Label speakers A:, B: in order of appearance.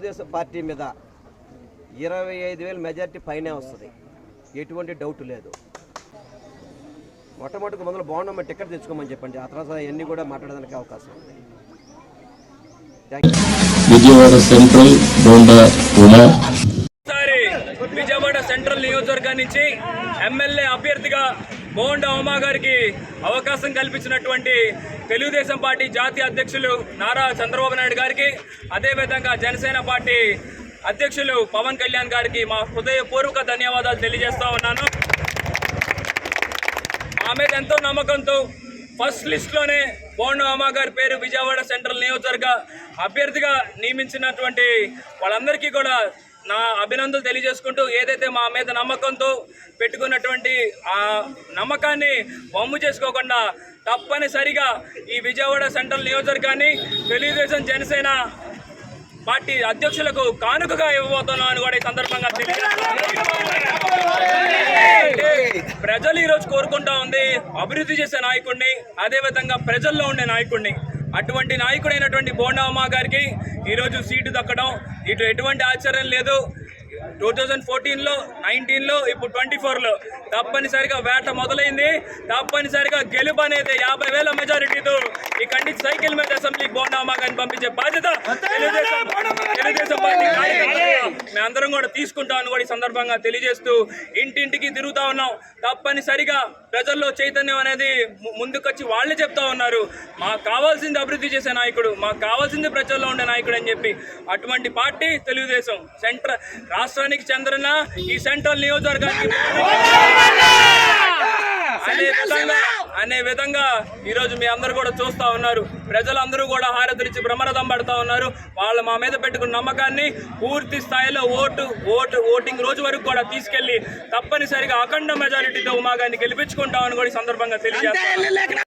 A: Telugu Desam party మీద 25,000 majority పైనే వస్తుంది, ఎటువంటి డౌట్ లేదు. మొట్టమొదటి మొదలు బాగుండమ్మ టికెట్ తెచ్చుకోమని చెప్పండి, ఆ తర్వాత అన్నీ కూడా మాట్లాడడానికి అవకాశం ఉంది.
B: విజయవాడ సెంట్రల్ బోండా ఉమా
C: విజయవాడ సెంట్రల్ నియోజకవర్గం నుంచి ఎమ్మెల్యే అభ్యర్థిగా బోండా ఉమా గారికి అవకాశం కల్పించినటువంటి తెలుగుదేశం పార్టీ జాతీయ అధ్యక్షులు నారా చంద్రబాబు నాయుడు గారికి, అదేవిధంగా జనసేన పార్టీ అధ్యక్షులు పవన్ కళ్యాణ్ గారికి మా హృదయపూర్వక ధన్యవాదాలు తెలియజేస్తా ఉన్నాను. ఆమె ఎంతో నమ్మకంతో ఫస్ట్ లిస్ట్లోనే బోండా ఉమా గారి పేరు విజయవాడ సెంట్రల్ నియోజకవర్గ అభ్యర్థిగా నియమించినటువంటి వాళ్ళందరికీ కూడా నా అభినందనలు తెలియజేసుకుంటూ, ఏదైతే మా మీద నమ్మకంతో పెట్టుకున్నటువంటి ఆ నమ్మకాన్ని వమ్ము చేసుకోకుండా తప్పనిసరిగా ఈ విజయవాడ సెంట్రల్ నియోజకవర్గాన్ని తెలుగుదేశం జనసేన పార్టీ అధ్యక్షులకు కానుకగా ఇవ్వబోతున్నాం అని కూడా ఈ సందర్భంగా ప్రజలు ఈరోజు కోరుకుంటా ఉంది అభివృద్ధి చేసే నాయకుడిని, అదేవిధంగా ప్రజల్లో ఉండే నాయకుడిని. అటువంటి నాయకుడైనటువంటి బోండా ఉమా గారికి ఈరోజు సీటు దక్కడం ఇటు ఎటువంటి ఆశ్చర్యం లేదు. 2014లో 19లో ఇప్పుడు 24లో తప్పనిసరిగా వేట మొదలైంది. తప్పనిసరిగా గెలుపు అనేది 50,000 మెజారిటీతో ఈ కండికి సైకిల్ మీద అసెంబ్లీకి బోండా ఉమా గారిని పంపించే బాధ్యత తెలుగుదేశం పార్టీ మేమందరం కూడా తీసుకుంటామని కూడా ఈ సందర్భంగా తెలియజేస్తూ ఇంటింటికి తిరుగుతా ఉన్నాం. తప్పనిసరిగా ప్రజల్లో చైతన్యం అనేది ముందుకొచ్చి వాళ్ళే చెప్తా ఉన్నారు, మాకు కావాల్సింది అభివృద్ధి చేసే నాయకుడు, మాకు కావాల్సింది ప్రజల్లో ఉండే నాయకుడు అని చెప్పి. అటువంటి పార్టీ తెలుగుదేశం. రాష్ట్రానికి చెందిన ఈ సెంట్రల్ నియోజకవర్గానికి అనే విధంగా ఈరోజు మీ అందరూ కూడా చూస్తూ ఉన్నారు. ప్రజలందరూ కూడా హారతిరిచి బ్రహ్మరథం పడుతూ ఉన్నారు. వాళ్ళు మా మీద పెట్టుకున్న నమ్మకాన్ని పూర్తి స్థాయిలో ఓటింగ్ రోజు వరకు కూడా తీసుకెళ్లి తప్పనిసరిగా అఖండ మెజారిటీతో ఉమా గారిని గెలిపించుకుంటామని కూడా ఈ సందర్భంగా తెలియజేస్తారు.